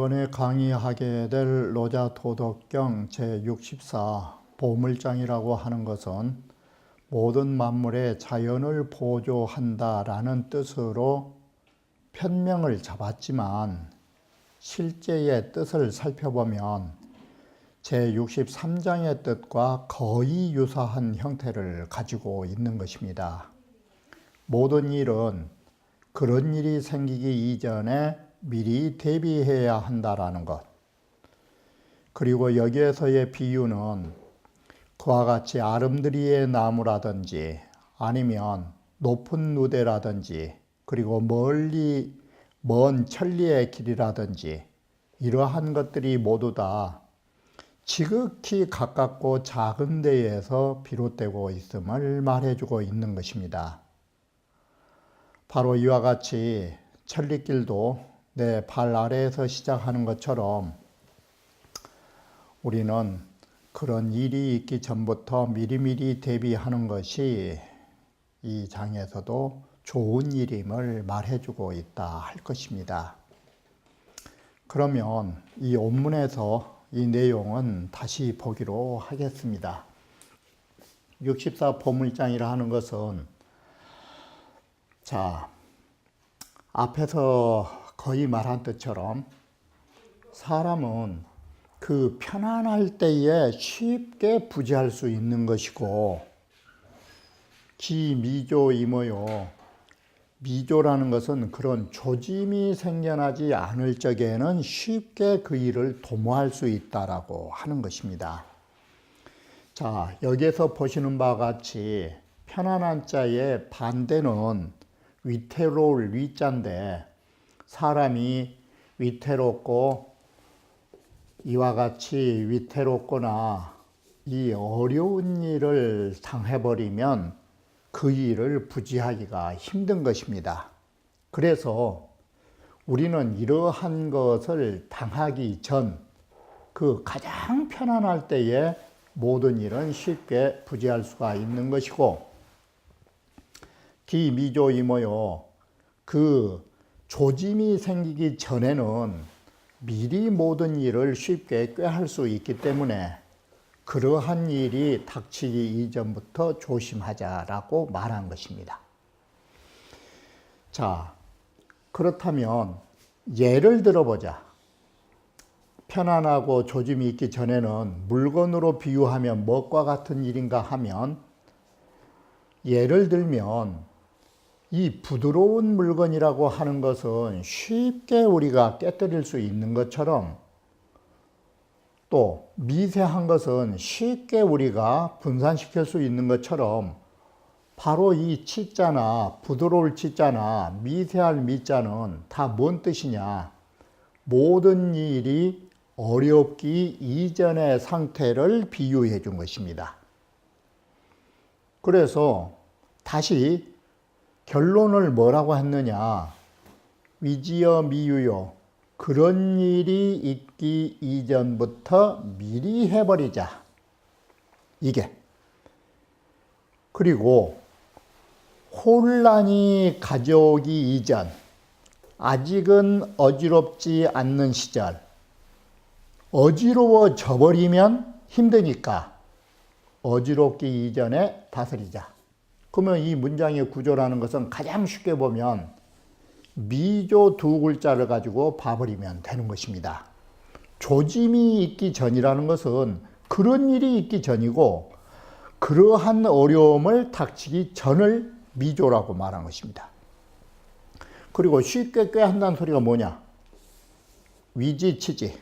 이번에 강의하게 될 노자도덕경 제64 보물장이라고 하는 것은 모든 만물의 자연을 보조한다라는 뜻으로 편명을 잡았지만 실제의 뜻을 살펴보면 제63장의 뜻과 거의 유사한 형태를 가지고 있는 것입니다. 모든 일은 그런 일이 생기기 이전에 미리 대비해야 한다라는 것. 그리고 여기에서의 비유는 그와 같이 아름드리의 나무라든지 아니면 높은 누대라든지 그리고 멀리 먼 천리의 길이라든지 이러한 것들이 모두 다 지극히 가깝고 작은 데에서 비롯되고 있음을 말해주고 있는 것입니다. 바로 이와 같이 천리길도 내 발 아래에서 시작하는 것처럼 우리는 그런 일이 있기 전부터 미리미리 대비하는 것이 이 장에서도 좋은 일임을 말해주고 있다 할 것입니다. 그러면 이 원문에서 이 내용은 다시 보기로 하겠습니다. 64 보물장이라 하는 것은 앞에서 거의 말한 뜻처럼 사람은 그 편안할 때에 쉽게 부지할 수 있는 것이고 기미조이모요. 미조라는 것은 그런 조짐이 생겨나지 않을 적에는 쉽게 그 일을 도모할 수 있다라고 하는 것입니다. 여기에서 보시는 바와 같이 편안한 자의 반대는 위태로울 위자인데 사람이 위태롭고 이와 같이 위태롭거나 이 어려운 일을 당해버리면 그 일을 부지하기가 힘든 것입니다. 그래서 우리는 이러한 것을 당하기 전 그 가장 편안할 때에 모든 일은 쉽게 부지할 수가 있는 것이고 기미조이모요. 그 조짐이 생기기 전에는 미리 모든 일을 쉽게 꾀할 수 있기 때문에 그러한 일이 닥치기 이전부터 조심하자라고 말한 것입니다. 그렇다면 예를 들어보자. 편안하고 조짐이 있기 전에는 물건으로 비유하면 무엇과 같은 일인가 하면 예를 들면 이 부드러운 물건이라고 하는 것은 쉽게 우리가 깨뜨릴 수 있는 것처럼 또 미세한 것은 쉽게 우리가 분산시킬 수 있는 것처럼 바로 이 치자나 부드러울 치자나 미세할 미자는 다 뭔 뜻이냐? 모든 일이 어렵기 이전의 상태를 비유해 준 것입니다. 그래서 다시 결론을 뭐라고 했느냐? 위지어 미유요. 그런 일이 있기 이전부터 미리 해버리자. 이게. 그리고 혼란이 가져오기 이전, 아직은 어지럽지 않는 시절, 어지러워져 버리면 힘드니까 어지럽기 이전에 다스리자. 그러면 이 문장의 구조라는 것은 가장 쉽게 보면 미조 두 글자를 가지고 봐버리면 되는 것입니다. 조짐이 있기 전이라는 것은 그런 일이 있기 전이고 그러한 어려움을 닥치기 전을 미조라고 말한 것입니다. 그리고 쉽게 꾀한다는 소리가 뭐냐? 위지치지.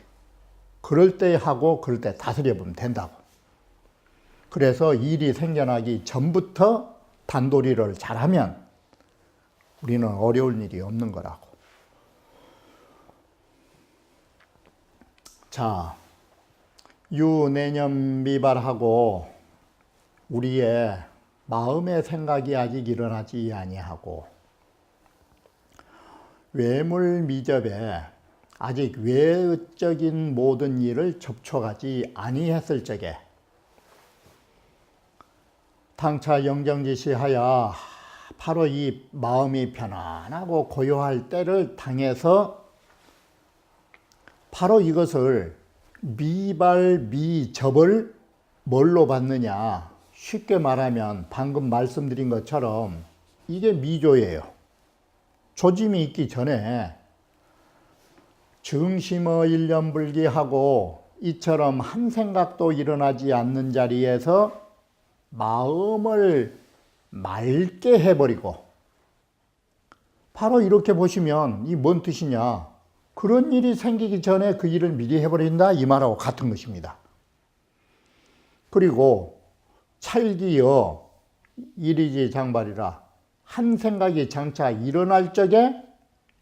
그럴 때 하고 그럴 때 다스려보면 된다고. 그래서 일이 생겨나기 전부터 단도리를 잘하면 우리는 어려울 일이 없는 거라고. 유내년 미발하고 우리의 마음의 생각이 아직 일어나지 아니하고 외물 미접에 아직 외적인 모든 일을 접촉하지 아니했을 적에 당차 영정지시하여 바로 이 마음이 편안하고 고요할 때를 당해서 바로 이것을 미발 미접을 뭘로 받느냐, 쉽게 말하면 방금 말씀드린 것처럼 이게 미조예요. 조짐이 있기 전에 증심의 일념불기하고 이처럼 한 생각도 일어나지 않는 자리에서 마음을 맑게 해버리고, 바로 이렇게 보시면 이 뭔 뜻이냐, 그런 일이 생기기 전에 그 일을 미리 해버린다 이 말하고 같은 것입니다. 그리고 찰기여 일이지 장발이라, 한 생각이 장차 일어날 적에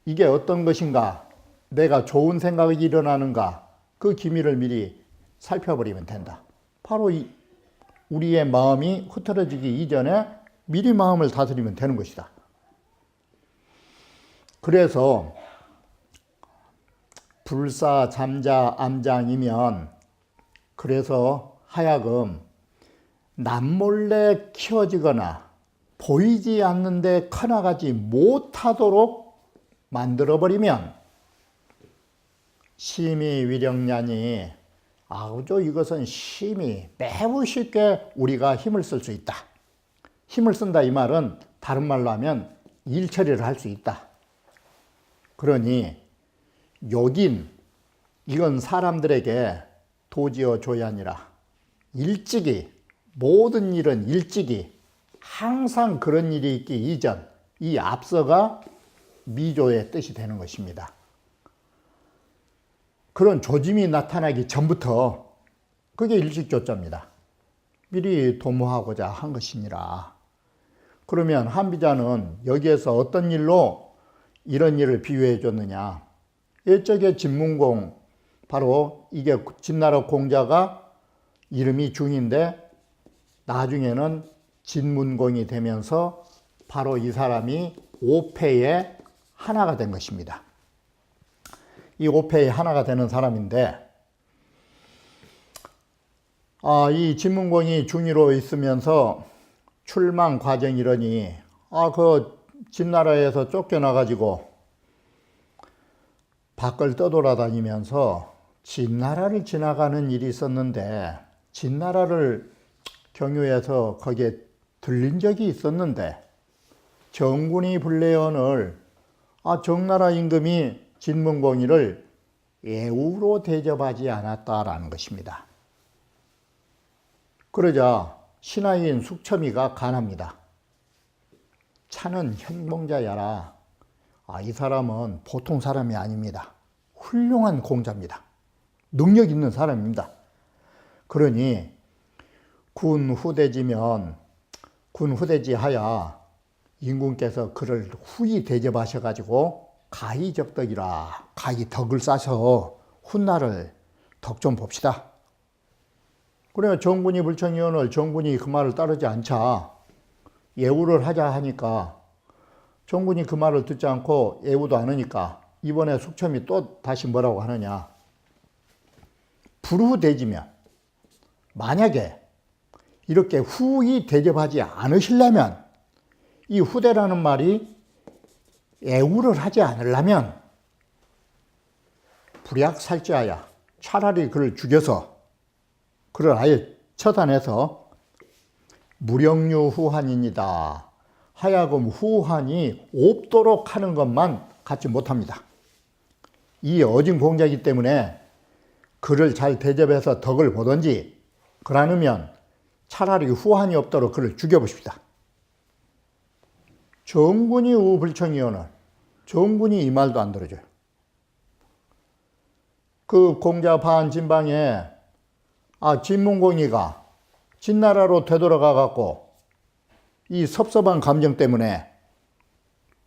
이게 어떤 것인가, 내가 좋은 생각이 일어나는가, 그 기미를 미리 살펴버리면 된다. 바로 우리의 마음이 흐트러지기 이전에 미리 마음을 다스리면 되는 것이다. 그래서 불사 잠자 암장이면, 그래서 하여금 남몰래 키워지거나 보이지 않는데 커나가지 못하도록 만들어버리면 심히 위력냐니, 아우죠, 이것은 심히 매우 쉽게 우리가 힘을 쓸 수 있다. 힘을 쓴다 이 말은 다른 말로 하면 일 처리를 할 수 있다. 그러니 욕인, 이건 사람들에게 도지어 줘야 하니라. 일찍이, 모든 일은 일찍이, 항상 그런 일이 있기 이전, 이 앞서가 미조의 뜻이 되는 것입니다. 그런 조짐이 나타나기 전부터 그게 일식조자입니다. 미리 도모하고자 한 것이니라. 그러면 한비자는 여기에서 어떤 일로 이런 일을 비유해 줬느냐. 일적의 진문공, 바로 이게 진나라 공자가 이름이 중인데 나중에는 진문공이 되면서 바로 이 사람이 오패의 하나가 된 것입니다. 이 오패의 하나가 되는 사람인데, 이 진문공이 중위로 있으면서 출망 과정이러니, 그 진나라에서 쫓겨나가지고 밖을 떠돌아다니면서 진나라를 지나가는 일이 있었는데, 진나라를 경유해서 거기에 들린 적이 있었는데, 정군이 불레언을, 정나라 임금이 진문공이를 애우로 대접하지 않았다라는 것입니다. 그러자 신하인 숙첨이가 간합니다. 차는 현봉자야라. 이 사람은 보통 사람이 아닙니다. 훌륭한 공자입니다. 능력 있는 사람입니다. 그러니 군 후대지하야 임금께서 그를 후히 대접하셔가지고 가히적덕이라, 가히 덕을 쌓아서 훗날을 덕 좀 봅시다. 그래, 정군이 불청이언을, 정군이 그 말을 따르지 않자 예우를 하자 하니까 정군이 그 말을 듣지 않고 예우도 안 하니까 이번에 숙첨이 또 다시 뭐라고 하느냐. 불후대지면, 만약에 이렇게 후히 대접하지 않으시려면, 이 후대라는 말이 애우를 하지 않으려면 불약살지하야, 차라리 그를 죽여서, 그를 아예 처단해서 무령류 후한입니다. 하여금 후한이 없도록 하는 것만 갖지 못합니다. 이 어진 공자이기 때문에 그를 잘 대접해서 덕을 보든지, 그러면 차라리 후한이 없도록 그를 죽여보십시다. 정군이 우불청이오늘, 정군이 이 말도 안 들어줘요. 그 공자 반진방에 진문공이가 진나라로 되돌아가 갖고 이 섭섭한 감정 때문에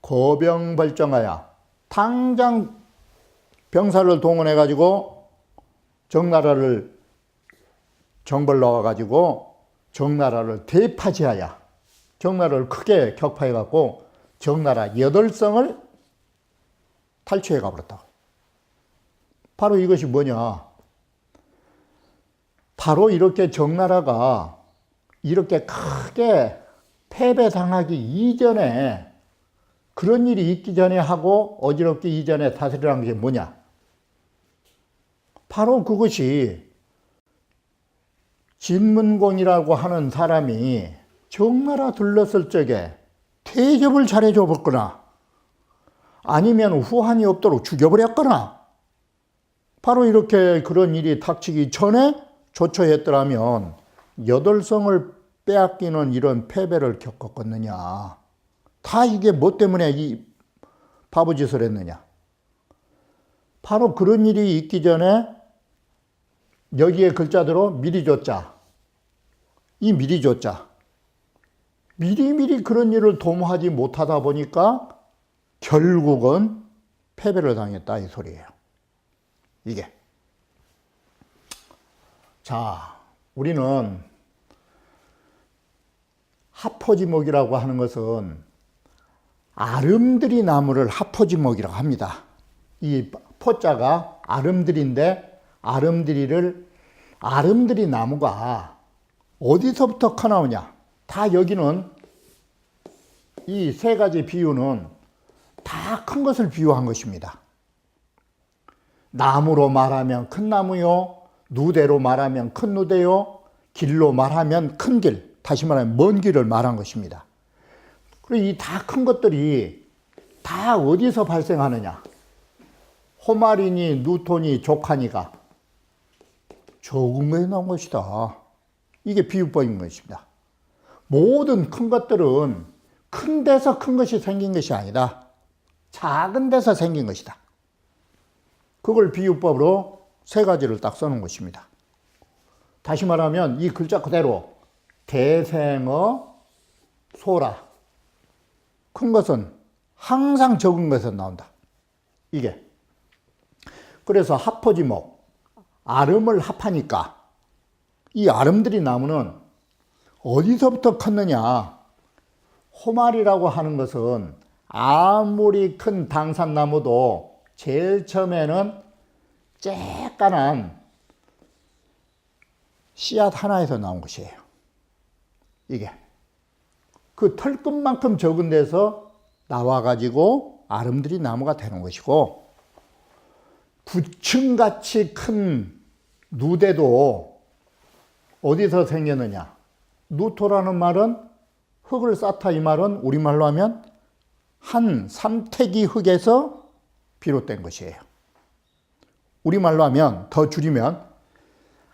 거병벌정하여 당장 병사를 동원해 가지고 정나라를 정벌 넣어 가지고 적나라를 대파지하여 적나라를 크게 격파해 갖고 적나라 8성을 탈취해 가버렸다고. 바로 이것이 뭐냐? 바로 이렇게 적나라가 이렇게 크게 패배당하기 이전에, 그런 일이 있기 전에 하고 어지럽기 이전에 다스리라는 게 뭐냐? 바로 그것이 진문공이라고 하는 사람이 적나라 들렀을 적에 대접을 잘해줘 봤거나 아니면 후환이 없도록 죽여버렸거나, 바로 이렇게 그런 일이 닥치기 전에 조처했더라면 8성을 빼앗기는 이런 패배를 겪었겠느냐. 다 이게 뭐 때문에 이 바보짓을 했느냐. 바로 그런 일이 있기 전에 여기에 글자대로 미리조자, 이 미리조자, 미리미리 그런 일을 도모하지 못하다 보니까 결국은 패배를 당했다 이 소리예요. 이게. 자, 우리는 하포지목이라고 하는 것은 아름드리 나무를 하포지목이라고 합니다. 이 포자가 아름드리인데 아름드리 나무가 어디서부터 커나오냐? 다 여기는 이 세 가지 비유는 다 큰 것을 비유한 것입니다. 나무로 말하면 큰 나무요, 누대로 말하면 큰 누대요, 길로 말하면 큰 길, 다시 말하면 먼 길을 말한 것입니다. 그리고 이 다 큰 것들이 다 어디서 발생하느냐? 호마리니, 누토니, 조카니가 적은 거에 나온 것이다. 이게 비유법인 것입니다. 모든 큰 것들은 큰 데서 큰 것이 생긴 것이 아니다. 작은 데서 생긴 것이다. 그걸 비유법으로 세 가지를 딱 써놓은 것입니다. 다시 말하면 이 글자 그대로 대생어 소라. 큰 것은 항상 적은 것에서 나온다. 이게. 그래서 하포지목, 아름을 합하니까 이 아름드리 나무는 어디서부터 컸느냐? 호말이라고 하는 것은 아무리 큰 당산나무도 제일 처음에는 쬐깐한 씨앗 하나에서 나온 것이에요. 이게. 그 털끝만큼 적은 데서 나와가지고 아름드리 나무가 되는 것이고, 부층같이 큰 누대도 어디서 생겼느냐? 누토라는 말은 흙을 쌓다, 이 말은 우리말로 하면 한 삼태기 흙에서 비롯된 것이에요. 우리말로 하면, 더 줄이면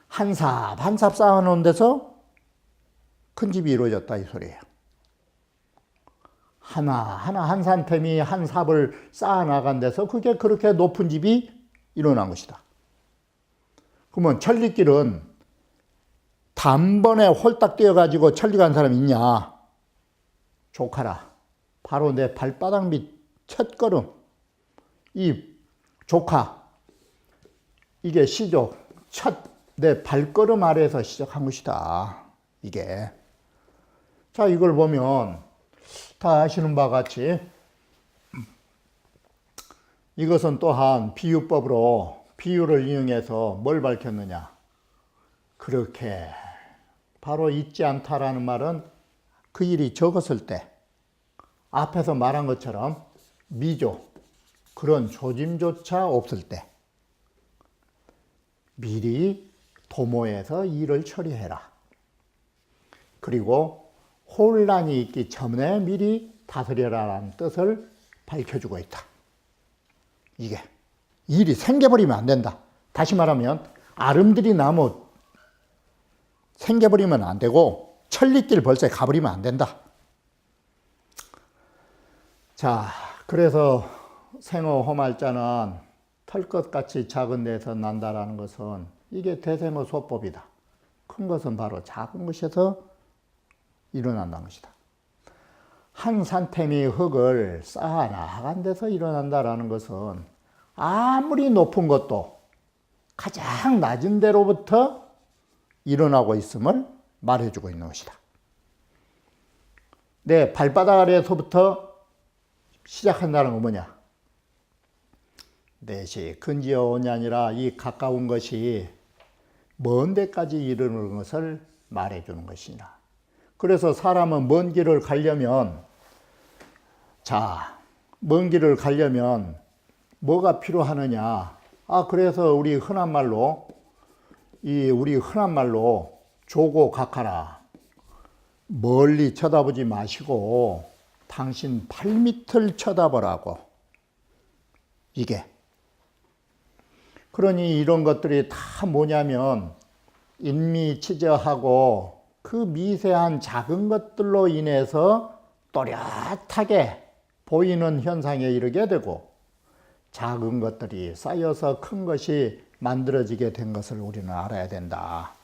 한 삽 쌓아놓은 데서 큰 집이 이루어졌다 이 소리예요. 하나하나 한 산템이 한 삽을 쌓아나간 데서 그게 그렇게 높은 집이 일어난 것이다. 그러면 천리길은 단번에 홀딱 뛰어가지고 천리 간 사람이 있냐? 조카라. 바로 내 발바닥 밑 첫 걸음. 이 조카. 이게 시조. 첫 내 발걸음 아래에서 시작한 것이다. 이게. 자, 이걸 보면 다 아시는 바와 같이 이것은 또한 비유법으로 비유를 이용해서 뭘 밝혔느냐. 그렇게 바로 잊지 않다라는 말은 그 일이 적었을 때 앞에서 말한 것처럼 미조, 그런 조짐조차 없을 때 미리 도모해서 일을 처리해라. 그리고 혼란이 있기 전에 미리 다스려라라는 뜻을 밝혀주고 있다. 이게 일이 생겨버리면 안 된다. 다시 말하면 아름드리 나무 생겨버리면 안 되고 천리길 벌써 가버리면 안 된다. 자, 그래서 생어 호말자는 털것같이 작은 데서 난다라는 것은 이게 대생어 소법이다. 큰 것은 바로 작은 것에서 일어난다는 것이다. 한 산템이 흙을 쌓아 나간 데서 일어난다라는 것은 아무리 높은 것도 가장 낮은 데로부터 일어나고 있음을 말해주고 있는 것이다. 내 발바닥 아래에서부터 시작한다는 건 뭐냐? 넷이 근지어온이 아니라 이 가까운 것이 먼 데까지 이르는 것을 말해주는 것이냐. 그래서 사람은 먼 길을 가려면, 먼 길을 가려면 뭐가 필요하느냐. 그래서 우리 흔한 말로 조고 각하라. 멀리 쳐다보지 마시고 당신 발밑을 쳐다보라고. 이게. 그러니 이런 것들이 다 뭐냐면 인미치저하고 그 미세한 작은 것들로 인해서 또렷하게 보이는 현상에 이르게 되고 작은 것들이 쌓여서 큰 것이 만들어지게 된 것을 우리는 알아야 된다.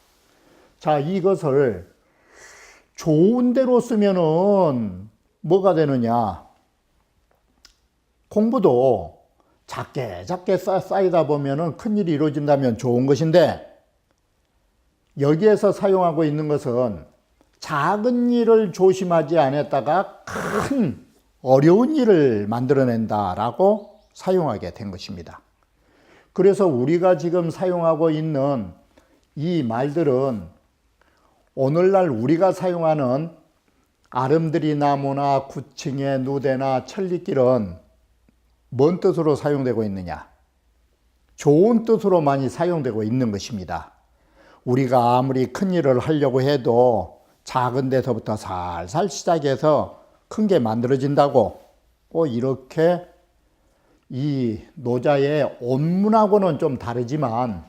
자, 이것을 좋은 대로 쓰면은 뭐가 되느냐? 공부도 작게 쌓이다 보면은 큰일이 이루어진다면 좋은 것인데, 여기에서 사용하고 있는 것은 작은 일을 조심하지 않았다가 큰 어려운 일을 만들어낸다라고 사용하게 된 것입니다. 그래서 우리가 지금 사용하고 있는 이 말들은 오늘날 우리가 사용하는 아름드리 나무나 구층의 누대나 천리길은 뭔 뜻으로 사용되고 있느냐? 좋은 뜻으로 많이 사용되고 있는 것입니다. 우리가 아무리 큰 일을 하려고 해도 작은 데서부터 살살 시작해서 큰 게 만들어진다고, 이렇게 이 노자의 온문하고는 좀 다르지만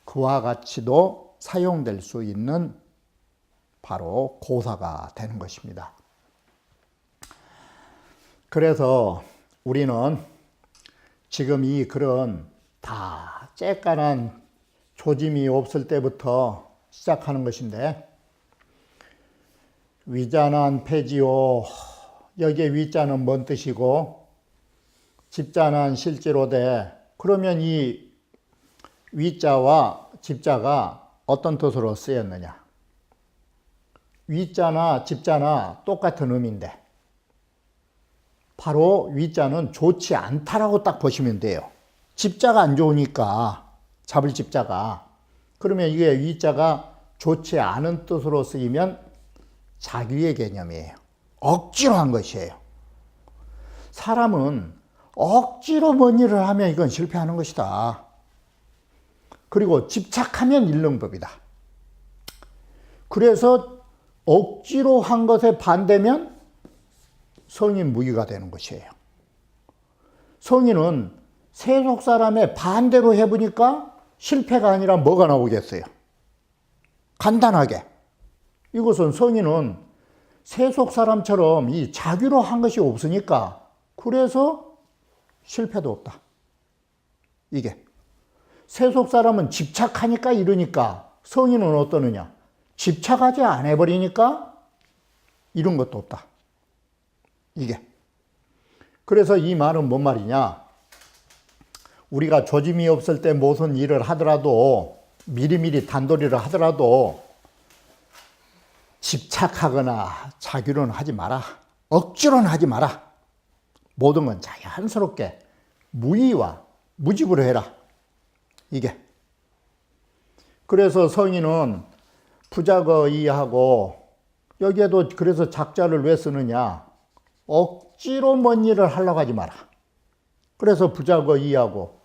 그와 같이도 사용될 수 있는 바로 고사가 되는 것입니다. 그래서 우리는 지금 이 글은 다 쬐깐한 조짐이 없을 때부터 시작하는 것인데, 위자난 폐지요. 여기에 위자는 뭔 뜻이고 집자는 실제로되, 그러면 이 위자와 집자가 어떤 뜻으로 쓰였느냐? 위자나 집자나 똑같은 의미인데 바로 위자는 좋지 않다라고 딱 보시면 돼요. 집자가 안 좋으니까, 잡을 집자가. 그러면 이게 위자가 좋지 않은 뜻으로 쓰이면 자기의 개념이에요. 억지로 한 것이에요. 사람은 억지로 뭔 일을 하면 이건 실패하는 것이다. 그리고 집착하면 잃는 법이다. 그래서 억지로 한 것에 반대면 성인 무기가 되는 것이에요. 성인은 세속 사람의 반대로 해보니까 실패가 아니라 뭐가 나오겠어요? 간단하게. 이것은 성인은 세속 사람처럼 이 자기로 한 것이 없으니까 그래서 실패도 없다. 이게. 세속 사람은 집착하니까 이러니까, 성인은 어떠느냐? 집착하지 않아 버리니까 이런 것도 없다. 이게. 그래서 이 말은 뭔 말이냐? 우리가 조짐이 없을 때 무슨 일을 하더라도, 미리미리 단도리를 하더라도 집착하거나 자기로는 하지 마라. 억지로는 하지 마라. 모든 건 자연스럽게 무의와 무집으로 해라. 이게. 그래서 성인은 부작어이하고, 여기에도 그래서 작자를 왜 쓰느냐? 억지로 뭔 일을 하려고 하지 마라. 그래서 부작어이하고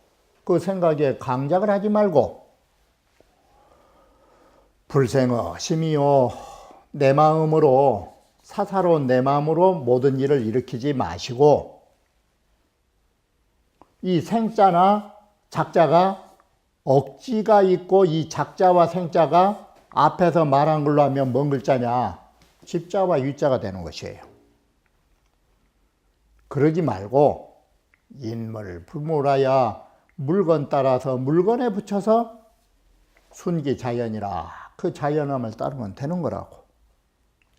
그 생각에 강작을 하지 말고, 불생어 심이요. 내 마음으로, 사사로운 내 마음으로 모든 일을 일으키지 마시고, 이 생자나 작자가 억지가 있고, 이 작자와 생자가 앞에서 말한 걸로 하면 뭔 글자냐? 집자와 유자가 되는 것이에요. 그러지 말고 인물 불물하야 물건 따라서 물건에 붙여서 순기 자연이라, 그 자연함을 따르면 되는 거라고.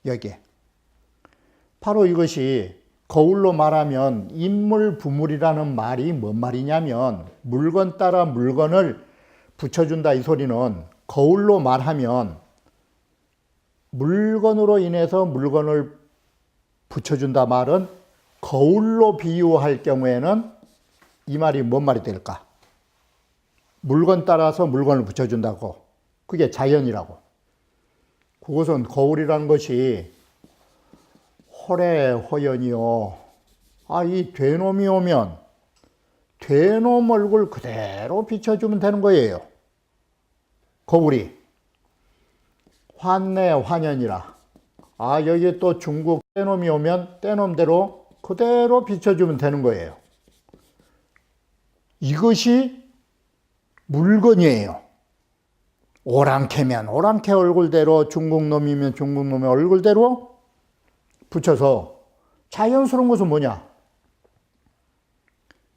여기에 바로 이것이 거울로 말하면 인물부물이라는 말이 뭔 말이냐면, 물건 따라 물건을 붙여준다 이 소리는 거울로 말하면 물건으로 인해서 물건을 붙여준다 말은 거울로 비유할 경우에는 이 말이 뭔 말이 될까? 물건 따라서 물건을 붙여준다고. 그게 자연이라고. 그것은 거울이라는 것이 호래호연이요. 이 되놈이 오면 되놈 얼굴 그대로 비춰주면 되는 거예요. 거울이. 환내환연이라. 여기 또 중국 때놈이 오면 때놈대로 그대로 비춰주면 되는 거예요. 이것이 물건이에요. 오랑캐면 오랑캐 얼굴대로, 중국 놈이면 중국 놈의 얼굴대로 붙여서 자연스러운 것은 뭐냐?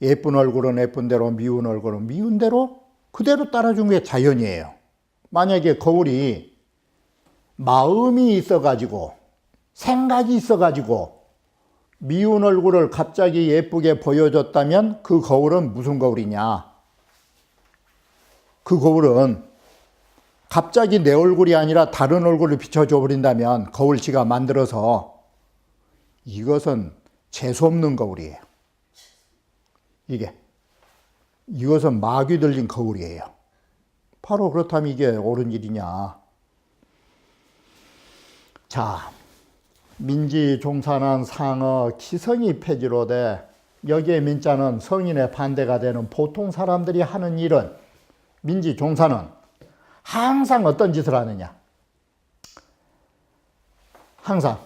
예쁜 얼굴은 예쁜 대로, 미운 얼굴은 미운 대로 그대로 따라준 게 자연이에요. 만약에 거울이 마음이 있어가지고 생각이 있어가지고 미운 얼굴을 갑자기 예쁘게 보여줬다면 그 거울은 무슨 거울이냐? 그 거울은 갑자기 내 얼굴이 아니라 다른 얼굴을 비춰줘 버린다면 거울 지가 만들어서 이것은 재수없는 거울이에요. 이것은 마귀 들린 거울이에요. 바로 그렇다면 이게 옳은 일이냐? 자, 민지 종사는 상어 기성이 폐지로 돼. 여기에 민자는 성인의 반대가 되는 보통 사람들이 하는 일은, 민지 종사는 항상 어떤 짓을 하느냐? 항상.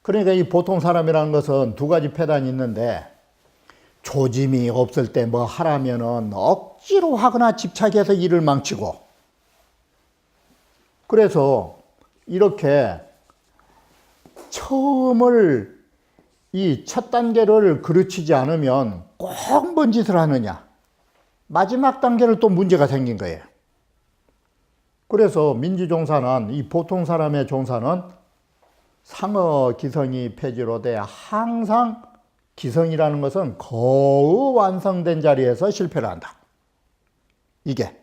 그러니까 이 보통 사람이라는 것은 두 가지 패단이 있는데, 조짐이 없을 때 뭐 하라면은 억지로 하거나 집착해서 일을 망치고, 그래서 이렇게 처음을 이 첫 단계를 그르치지 않으면 꼭 뭔 짓을 하느냐? 마지막 단계를 또 문제가 생긴 거예요. 그래서 민지종사는, 이 보통 사람의 종사는 상어 기성이 폐지로 돼 항상 기성이라는 것은 거의 완성된 자리에서 실패를 한다. 이게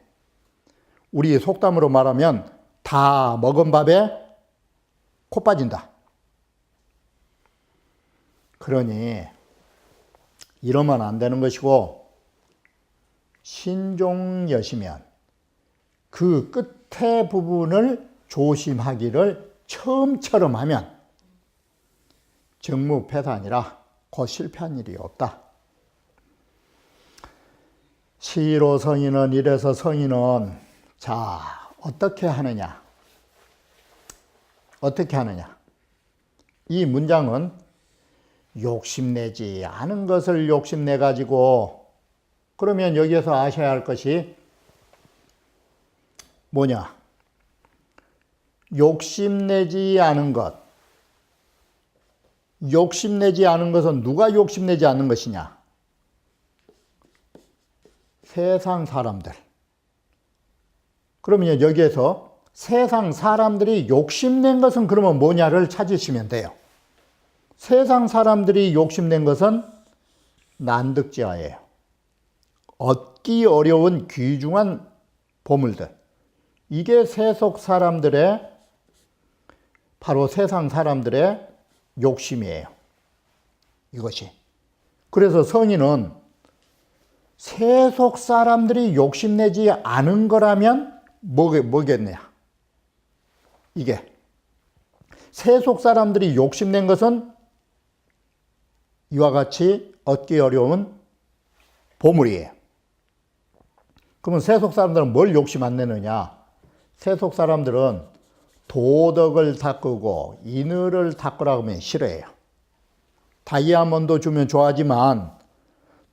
우리 속담으로 말하면 다 먹은 밥에 코 빠진다. 그러니 이러면 안 되는 것이고, 신종여시면 그 끝에 부분을 조심하기를 처음처럼 하면 정무패단이라 곧 실패한 일이 없다. 시로 성인은, 이래서 성인은 자 어떻게 하느냐? 어떻게 하느냐? 이 문장은 욕심내지 않은 것을 욕심내가지고, 그러면 여기에서 아셔야 할 것이 뭐냐? 욕심내지 않은 것. 욕심내지 않은 것은 누가 욕심내지 않는 것이냐? 세상 사람들. 그러면 여기에서 세상 사람들이 욕심낸 것은 그러면 뭐냐를 찾으시면 돼요. 세상 사람들이 욕심낸 것은 난득지하예요. 얻기 어려운 귀중한 보물들. 이게 세속 사람들의, 바로 세상 사람들의 욕심이에요. 이것이. 그래서 성인은 세속 사람들이 욕심내지 않은 거라면 뭐겠냐? 이게. 세속 사람들이 욕심낸 것은 이와 같이 얻기 어려운 보물이에요. 그러면 세속 사람들은 뭘 욕심 안 내느냐? 세속 사람들은 도덕을 닦고 인의를 닦으라고 하면 싫어해요. 다이아몬드 주면 좋아하지만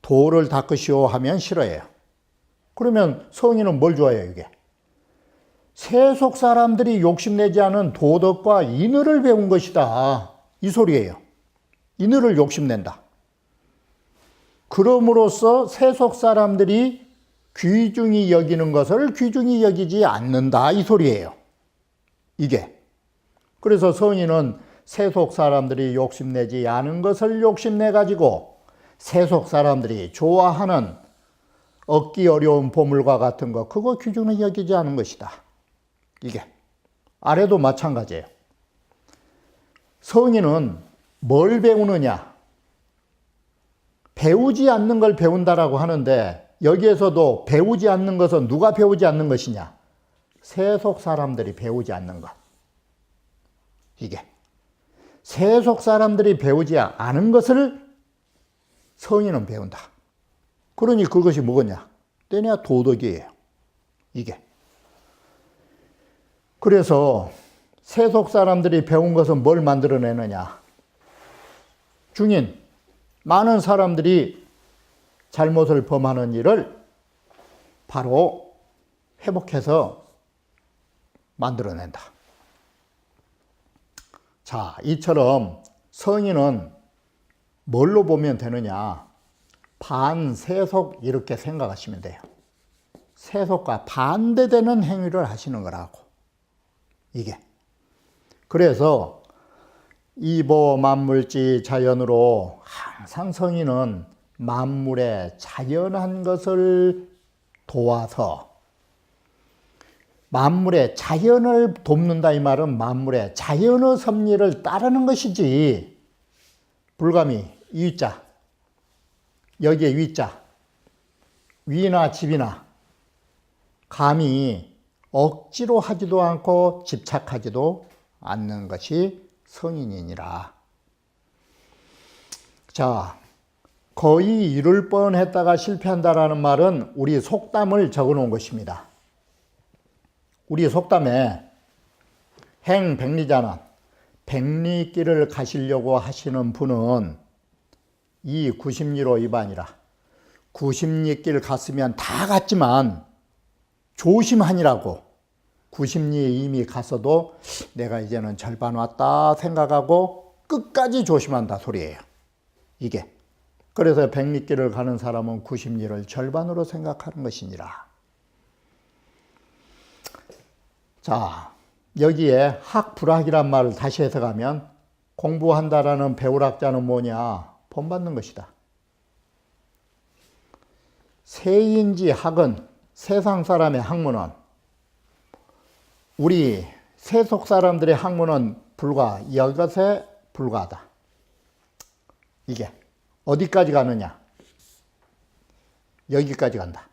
도를 닦으시오 하면 싫어해요. 그러면 성인은 뭘 좋아해요, 이게? 세속 사람들이 욕심내지 않은 도덕과 인의를 배운 것이다. 이 소리예요. 인의를 욕심낸다. 그럼으로써 세속 사람들이 귀중히 여기는 것을 귀중히 여기지 않는다. 이 소리예요. 이게. 그래서 성인은 세속 사람들이 욕심내지 않은 것을 욕심내가지고 세속 사람들이 좋아하는 얻기 어려운 보물과 같은 거, 그거 귀중히 여기지 않은 것이다. 이게. 아래도 마찬가지예요. 성인은 뭘 배우느냐? 배우지 않는 걸 배운다라고 하는데 여기에서도 배우지 않는 것은 누가 배우지 않는 것이냐? 세속 사람들이 배우지 않는 것. 이게 세속 사람들이 배우지 않은 것을 성인은 배운다. 그러니 그것이 뭐냐? 때냐 도덕이에요. 이게. 그래서 세속 사람들이 배운 것은 뭘 만들어내느냐? 중인, 많은 사람들이 잘못을 범하는 일을 바로 회복해서 만들어낸다. 자, 이처럼 성인은 뭘로 보면 되느냐? 반세속 이렇게 생각하시면 돼요. 세속과 반대되는 행위를 하시는 거라고. 이게. 그래서 이보 만물지 자연으로 항상 성인은 만물의 자연한 것을 도와서 만물의 자연을 돕는다 이 말은 만물의 자연의 섭리를 따르는 것이지 불가미 위자 여기에 위자 위나 집이나 감히 억지로 하지도 않고 집착하지도 않는 것이 성인이니라. 자, 거의 이룰 뻔했다가 실패한다라는 말은 우리 속담을 적어 놓은 것입니다. 우리 속담에 행백리자는 백리길을 가시려고 하시는 분은 이 구십리로 위반이라. 구십리길 갔으면 다 갔지만 조심하니라고. 구십리에 이미 갔어도 내가 이제는 절반 왔다 생각하고 끝까지 조심한다 소리예요. 이게. 그래서 백리길을 가는 사람은 구십리를 절반으로 생각하는 것이니라. 자, 여기에 학불학이란 말을 다시 해석하면 공부한다라는 배울학자는 뭐냐? 본받는 것이다. 세인지 학은 세상 사람의 학문은 우리 세속 사람들의 학문은 불과 이것에 불과하다. 이게 어디까지 가느냐? 여기까지 간다.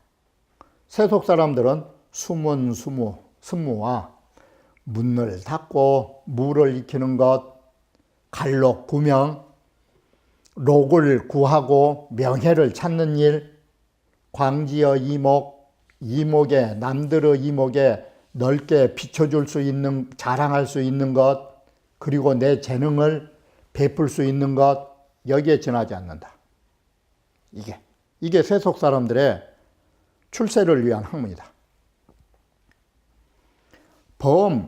세속 사람들은 수문, 승무와 문을 닫고 물을 익히는 것, 갈록 구명, 록을 구하고 명예를 찾는 일, 광지어 이목, 이목에 남들의 이목에 넓게 비춰줄 수 있는, 자랑할 수 있는 것, 그리고 내 재능을 베풀 수 있는 것, 여기에 지나지 않는다. 이게 세속 사람들의 출세를 위한 학문이다.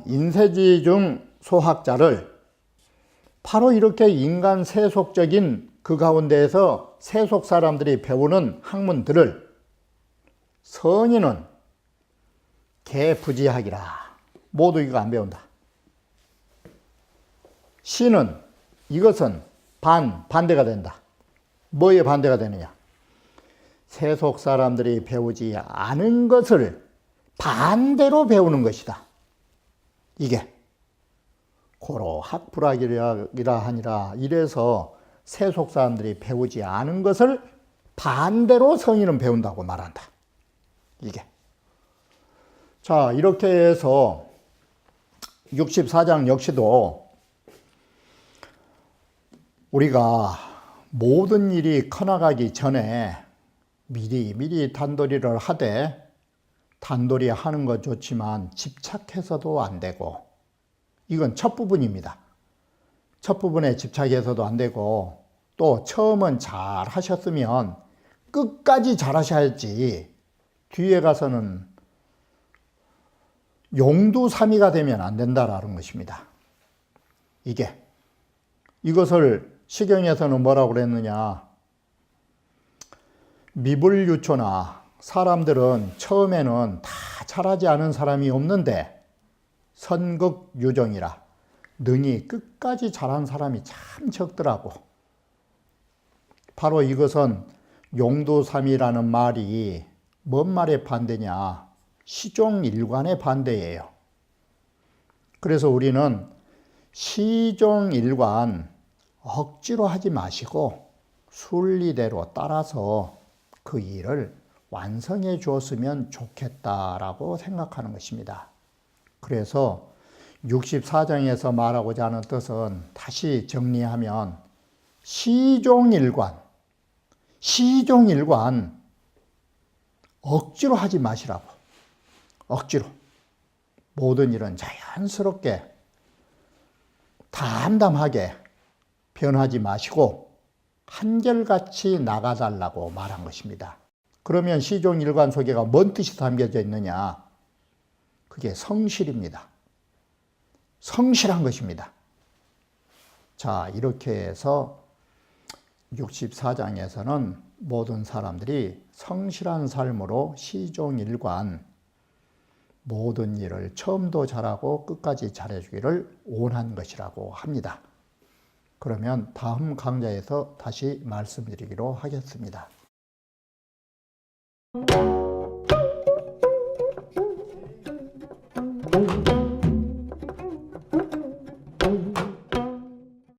인세지 중 소학자를 바로 이렇게 인간 세속적인 그 가운데에서 세속 사람들이 배우는 학문들을 성인은 개부지학이라. 모두 이거 안 배운다. 시는 이것은 반대가 된다. 뭐에 반대가 되느냐? 세속 사람들이 배우지 않은 것을 반대로 배우는 것이다. 이게 고로 학불학이라 하니라. 이래서 세속 사람들이 배우지 않은 것을 반대로 성인은 배운다고 말한다. 이게. 자, 이렇게 해서 64장 역시도 우리가 모든 일이 커나가기 전에 미리 단도리를 하되, 단도리 하는 것 좋지만 집착해서도 안 되고, 이건 첫 부분입니다. 첫 부분에 집착해서도 안 되고, 또 처음은 잘 하셨으면 끝까지 잘 하셔야지 뒤에 가서는 용두사미가 되면 안 된다라는 것입니다. 이것을 시경에서는 뭐라고 그랬느냐? 미불유초나 사람들은 처음에는 다 잘하지 않은 사람이 없는데 선극유정이라 능히 끝까지 잘한 사람이 참 적더라고. 바로 이것은 용두삼이라는 말이 뭔 말의 반대냐? 시종일관의 반대예요. 그래서 우리는 시종일관 억지로 하지 마시고 순리대로 따라서 그 일을 완성해 주었으면 좋겠다라고 생각하는 것입니다. 그래서 64장에서 말하고자 하는 뜻은 다시 정리하면 시종일관 억지로 하지 마시라고. 억지로. 모든 일은 자연스럽게 담담하게 변하지 마시고 한결같이 나가달라고 말한 것입니다. 그러면 시종일관 속에가 뭔 뜻이 담겨져 있느냐? 그게 성실입니다. 성실한 것입니다. 자, 이렇게 해서 64장에서는 모든 사람들이 성실한 삶으로 시종일관 모든 일을 처음도 잘하고 끝까지 잘해주기를 원한 것이라고 합니다. 그러면 다음 강좌에서 다시 말씀드리기로 하겠습니다.